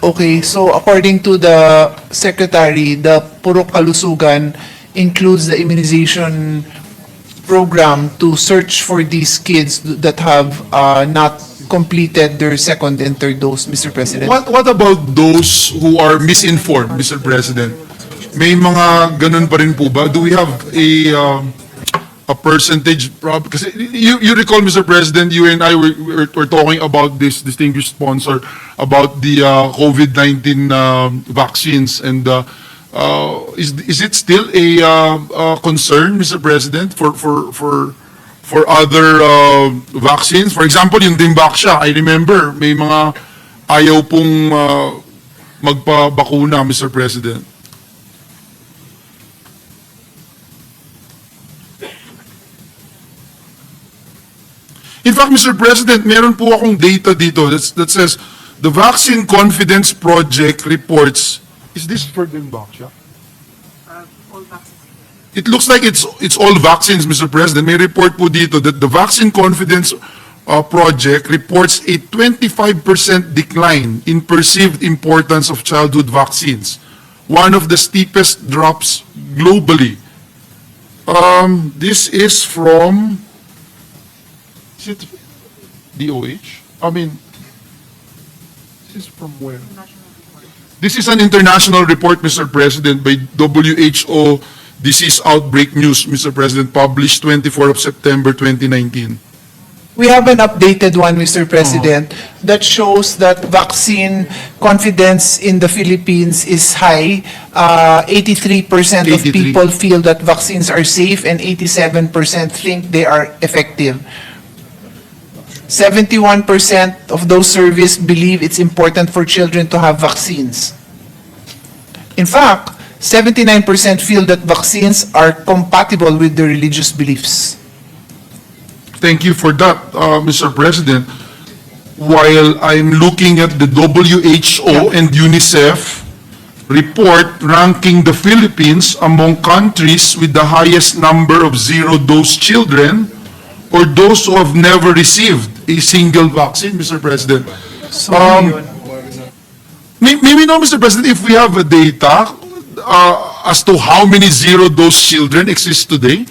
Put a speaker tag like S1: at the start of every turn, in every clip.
S1: Okay, so according to the secretary, the Purok Kalusogan includes the immunization program to search for these kids that have not completed their second and third dose, Mr. President.
S2: What about those who are misinformed, Mr. President? May mga ganun pa rin po ba? Do we have a percentage? Kasi you recall, Mr. President, you and I were talking about this distinguished sponsor about the COVID-19 vaccines, and is it still a concern, Mr. President, for other vaccines? For example, yung Dimbaksya, I remember may mga ayaw pong magpabakuna, Mr. President. In fact, Mr. President, meron po akong data dito that says the Vaccine Confidence Project reports, is this for Dimbaksya? It looks like it's all vaccines, Mr. President. May report po dito that the Vaccine Confidence Project reports a 25% decline in perceived importance of childhood vaccines, one of the steepest drops globally. This is from, is it DOH? I mean, this is from where? This is an international report, Mr. President, by WHO Disease Outbreak News, Mr. President, published 24 of September 2019.
S1: We have an updated one, Mr. President, that shows that vaccine confidence in the Philippines is high. 83% of
S2: 83.
S1: people feel that vaccines are safe and 87% think they are effective. 71% of those surveyed believe it's important for children to have vaccines. In fact, 79% feel that vaccines are compatible with their religious beliefs.
S2: Thank you for that, Mr. President. While I'm looking at the WHO and UNICEF report ranking the Philippines among countries with the highest number of zero-dose children or those who have never received a single vaccine, Mr. President. May we know, Mr. President, if we have a data as to how many zero-dose children exist today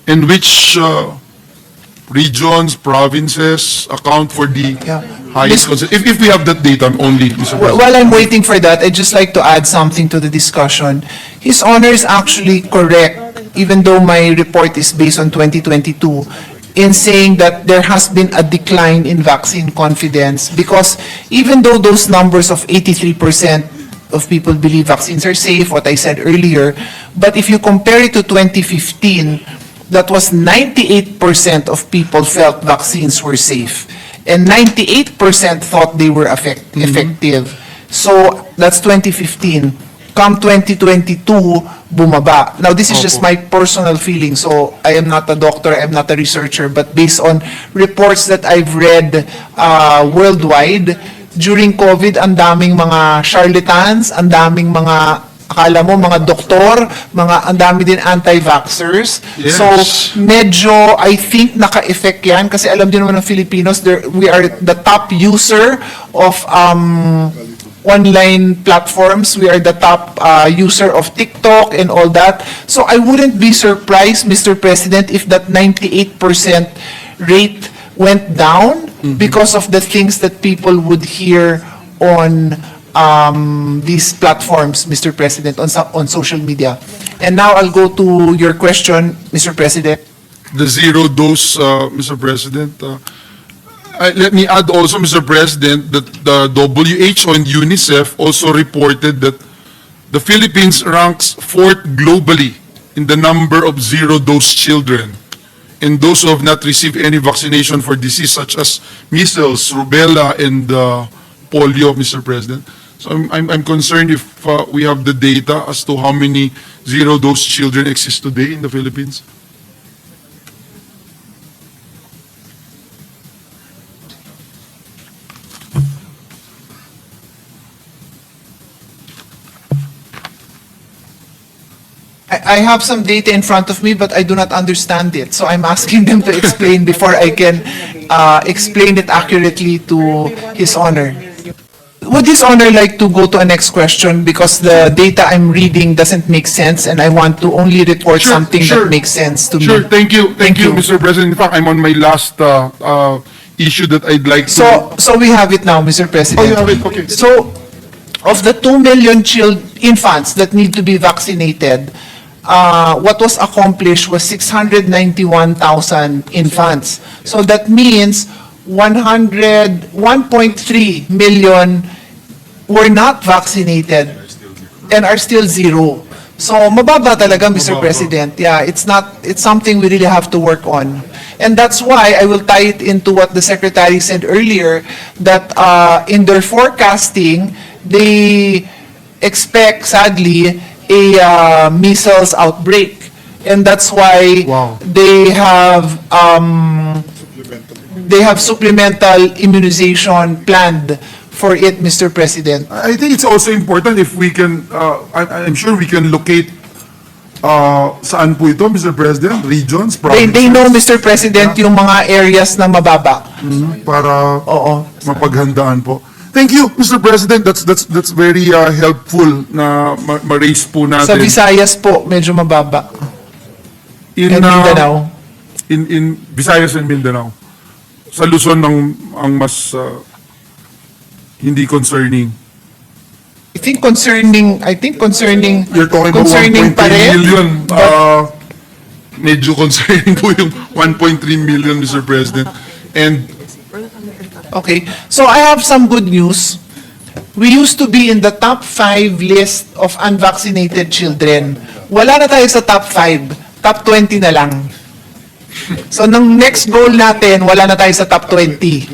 S2: and which regions, provinces account for the highest concern? If we have that data only, Mr. President.
S1: While I'm waiting for that, I'd just like to add something to the discussion. His Honor is actually correct, even though my report is based on 2022, in saying that there has been a decline in vaccine confidence, because even though those numbers of 83% of people believe vaccines are safe, what I said earlier, but if you compare it to 2015, that was 98% of people felt vaccines were safe, and 98% thought they were effective. So that's 2015. Come 2022, bumaba. Now, this is just my personal feeling, so I am not a doctor, I am not a researcher, but based on reports that I've read worldwide, during COVID, ang daming mga charlatans, ang daming mga, akala mo, mga doktor, ang dami din anti-vaxxers.
S2: Yes.
S1: So, medyo, I think, naka-effect yan, kasi alam din naman ng Filipinos, we are the top user of online platforms. We are the top user of TikTok and all that. So I wouldn't be surprised, Mr. President, if that 98% rate went down because of the things that people would hear on these platforms, Mr. President, on social media. And now I'll go to your question, Mr. President.
S2: The zero dose, Mr. President. Let me add also, Mr. President, that the WHO and UNICEF also reported that the Philippines ranks 4th globally in the number of zero-dose children and those who have not received any vaccination for disease such as measles, rubella, and polio, Mr. President. So I'm concerned if we have the data as to how many zero-dose children exist today in the Philippines.
S1: I have some data in front of me, but I do not understand it. So I'm asking them to explain before I can explain it accurately to His Honor. Would His Honor like to go to a next question because the data I'm reading doesn't make sense and I want to only report something that makes sense to
S2: Sure,
S1: me?
S2: thank you, Mr. President. In fact, I'm on my last issue that I'd like to.
S1: So we have it now, Mr. President.
S2: Oh, you have it, okay.
S1: So, of the 2 million infants that need to be vaccinated, what was accomplished was 691,000 infants. So that means 1.3 million were not vaccinated and are still zero. So mababa talaga, Mr.
S2: Mababa.
S1: President. Yeah, it's something we really have to work on. And that's why I will tie it into what the Secretary said earlier, that in their forecasting, they expect, sadly, a measles outbreak. And that's why
S2: Wow.
S1: they have supplemental immunization planned for it, Mr. President.
S2: I think it's also important if we can, I'm sure we can locate saan po ito, Mr. President? Regions, provinces?
S1: They know, Mr. President, yung mga areas na mababa.
S2: Para
S1: Oo.
S2: mapaghandaan po. Thank you, Mr. President. That's very helpful na ma-raise po natin.
S1: Sa Visayas po, medyo mababa.
S2: In
S1: And Mindanao.
S2: in Visayas and Mindanao. Sa Luzon ang mas hindi concerning.
S1: I think concerning,
S2: You're talking about
S1: concerning
S2: 1.3
S1: pa rin.
S2: million. Medyo concerning po yung 1.3 million, Mr. President. And
S1: Okay, so I have some good news. We used to be in the top 5 list of unvaccinated children. Wala na tayo sa top 5. Top 20 na lang. So, nung next goal natin, wala na tayo sa top 20.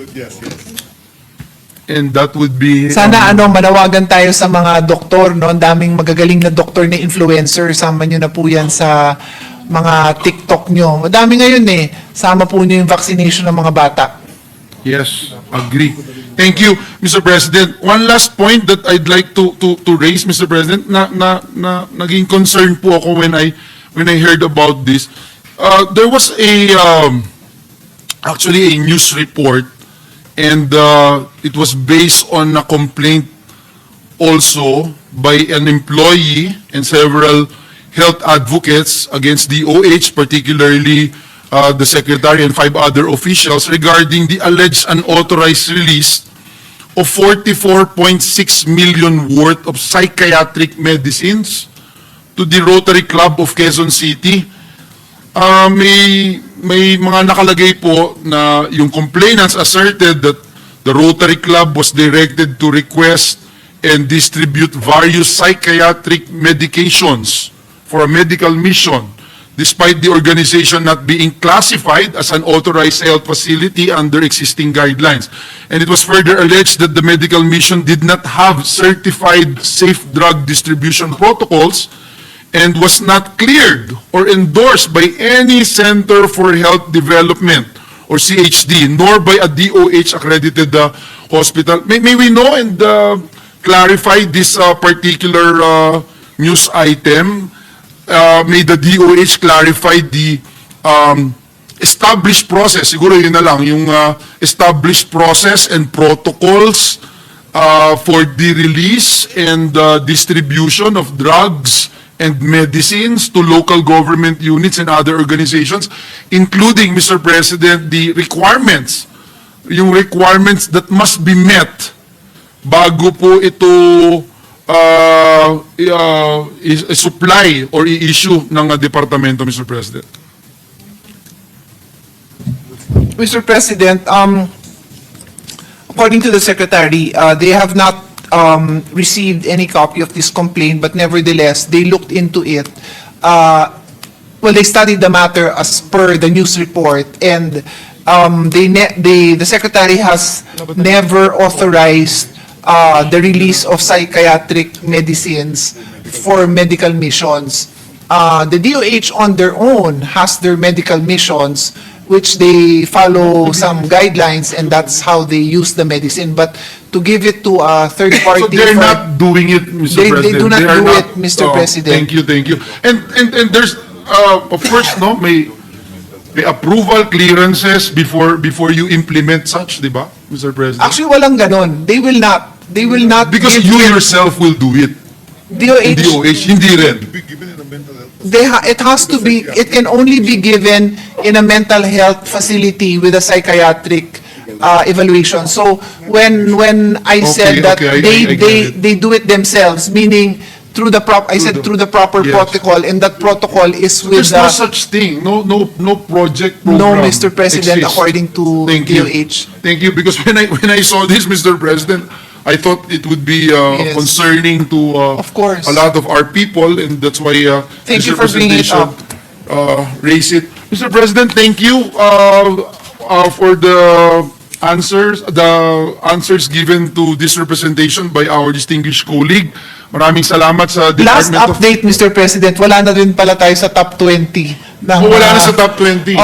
S2: and that would be
S1: Sana manawagan tayo sa mga doktor, no? Ang daming magagaling na doktor na influencer. Sama nyo na po yan sa mga TikTok nyo. Madami ngayon eh. Sama po nyo yung vaccination ng mga bata.
S2: Yes, agree. Thank you, Mr. President. One last point that I'd like to raise, Mr. President, naging concerned po ako when I heard about this. There was actually a news report, and it was based on a complaint also by an employee and several health advocates against the OH, particularly the Secretary and 5 other officials, regarding the alleged unauthorized release of 44.6 million worth of psychiatric medicines to the Rotary Club of Quezon City. May mga nakalagay po na yung complainants asserted that the Rotary Club was directed to request and distribute various psychiatric medications for a medical mission, despite the organization not being classified as an authorized health facility under existing guidelines. And it was further alleged that the medical mission did not have certified safe drug distribution protocols and was not cleared or endorsed by any Center for Health Development or CHD, nor by a DOH-accredited hospital. May we know and clarify this particular news item? May the DOH clarify the established process, siguro yun na lang, yung established process and protocols for the release and distribution of drugs and medicines to local government units and other organizations, including, Mr. President, the requirements, yung requirements that must be met bago po ito supply or i-issue ng departamento, Mr. President.
S1: Mr. President, according to the Secretary, they have not received any copy of this complaint, but nevertheless, they looked into it. Well, they studied the matter as per the news report, and the Secretary has never authorized the release of psychiatric medicines for medical missions. The DOH on their own has their medical missions, which they follow some guidelines, and that's how they use the medicine. But to give it to a third party...
S2: So they're not doing it, Mr.
S1: They
S2: President.
S1: do not
S2: are
S1: do it, Mr. President.
S2: Thank you. And there's, of course, no, may approval clearances before you implement such, di ba, Mr. President?
S1: Actually, walang ganon. They will not. They will not
S2: Because
S1: give
S2: you
S1: it.
S2: yourself will do it. In
S1: DOH,
S2: DOH, hindi rin.
S1: it has to be, it can only be given in a mental health facility with a psychiatric evaluation. So when I said that
S2: okay, I get it.
S1: they do it themselves, meaning through the through the proper
S2: Yes.
S1: protocol, and that protocol is with
S2: There's no such thing. No project
S1: no,
S2: program.
S1: Mr. President,
S2: exists.
S1: according to
S2: Thank you.
S1: DOH.
S2: Thank you, because when I saw this, Mr. President, I thought it would be
S1: Yes.
S2: concerning to
S1: Of course.
S2: a lot of our people, and that's why
S1: Thank
S2: this
S1: you for bringing it
S2: representation raise it. Mr. President, thank you for the answers given to this representation by our distinguished colleague. Maraming salamat sa
S1: Last
S2: Department of...
S1: update, Mr. President, wala na rin pala tayo sa top 20.
S2: Wala na sa top 20.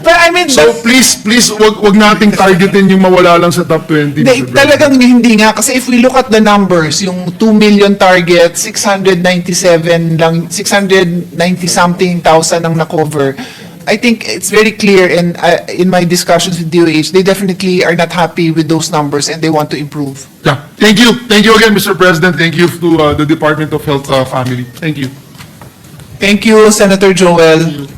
S1: But I mean,
S2: So please, wag nating targetin yung mawala lang sa top 20.
S1: Hindi,
S2: Mr. President.
S1: talagang hindi nga. Kasi if we look at the numbers, yung 2 million target, 697 lang, 690-something thousand ang na-cover. I think it's very clear, and in my discussions with DOH, they definitely are not happy with those numbers and they want to improve.
S2: Yeah. Thank you. Thank you again, Mr. President. Thank you to the Department of Health family. Thank you.
S1: Thank you, Senator Joel.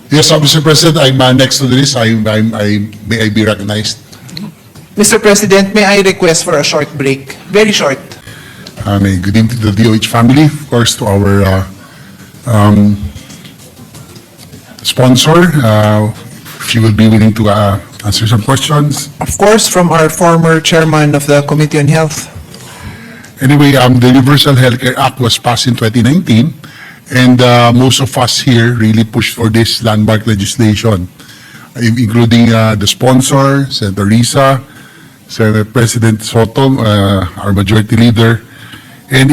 S3: Yes, Mr. President, I'm next to the list. May I be recognized?
S1: Mr. President, may I request for a short break? Very short.
S3: Good evening to the DOH family, of course, to our sponsor. She will be willing to answer some questions.
S1: Of course, from our former chairman of the Committee on Health.
S3: Anyway, the Universal Healthcare Act was passed in 2019, and most of us here really pushed for this landmark legislation, including the sponsor, Senator Risa, Senate President Soto, our majority leader, and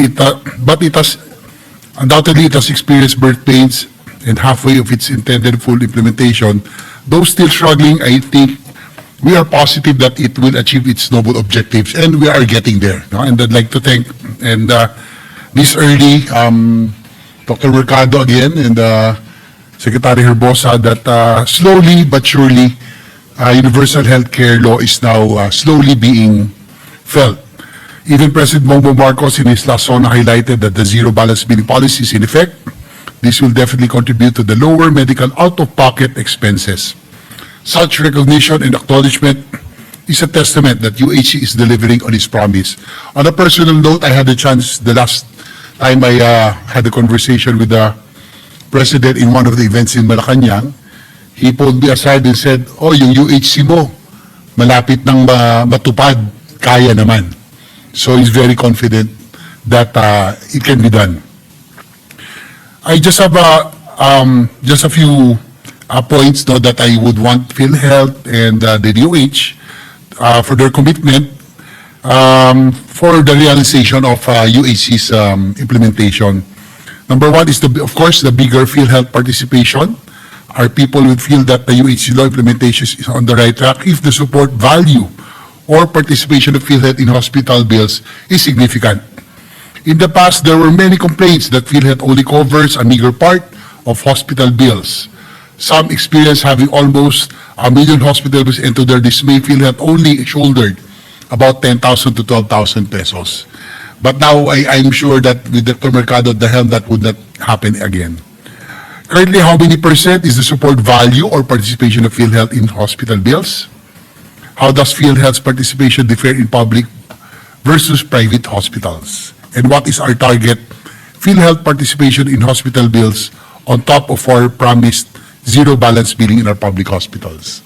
S3: undoubtedly it has experienced birth pains, and halfway of its intended full implementation. Those still struggling, I think we are positive that it will achieve its noble objectives, and we are getting there. No? And I'd like to thank, and this early, Dr. Mercado again, and Secretary Herbosa, that slowly but surely, universal healthcare law is now slowly being felt. Even President Bongbong Marcos in his last SONA highlighted that the zero balance billing policy is in effect. This will definitely contribute to the lower medical out-of-pocket expenses. Such recognition and acknowledgement is a testament that UHC is delivering on its promise. On a personal note, I had a chance the last time I had a conversation with the President in one of the events in Malacanang. He pulled me aside and said, "Oh, yung UHC mo, malapit nang matupad, kaya naman." So he's very confident that it can be done. I just have a few points no, that I would want PhilHealth and the DOH for their commitment for the realization of UHC's implementation. Number one is, of course, the bigger PhilHealth participation. Our people would feel that the UHC law implementation is on the right track if the support value or participation of PhilHealth in hospital bills is significant. In the past, there were many complaints that PhilHealth only covers a meager part of hospital bills. Some experience having almost 1 million hospital bills, and to their dismay, PhilHealth only shouldered about 10,000 to 12,000 pesos. But now, I'm sure that with Dr. Mercado at the helm, that would not happen again. Currently, how many percent is the support value or participation of PhilHealth in hospital bills? How does PhilHealth's participation differ in public versus private hospitals? And what is our target PhilHealth participation in hospital bills on top of our promised zero balance billing in our public hospitals?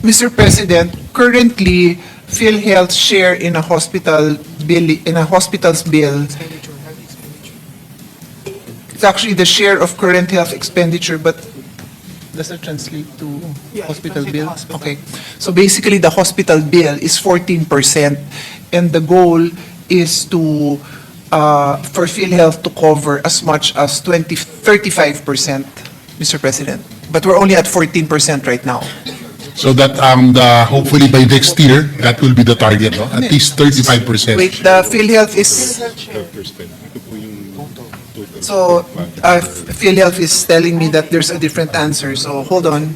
S1: Mr. President, currently, PhilHealth's share in a hospital's bill, it's actually the share of current health expenditure, but does that translate to hospital bills? Okay. So basically, the hospital bill is 14%, and the goal is to for PhilHealth to cover as much as 35%, Mr. President. But we're only at 14% right now.
S3: So that hopefully by next year, that will be the target, no? At least 35%.
S1: Wait, the PhilHealth is... So, PhilHealth is telling me that there's a different answer, so hold on.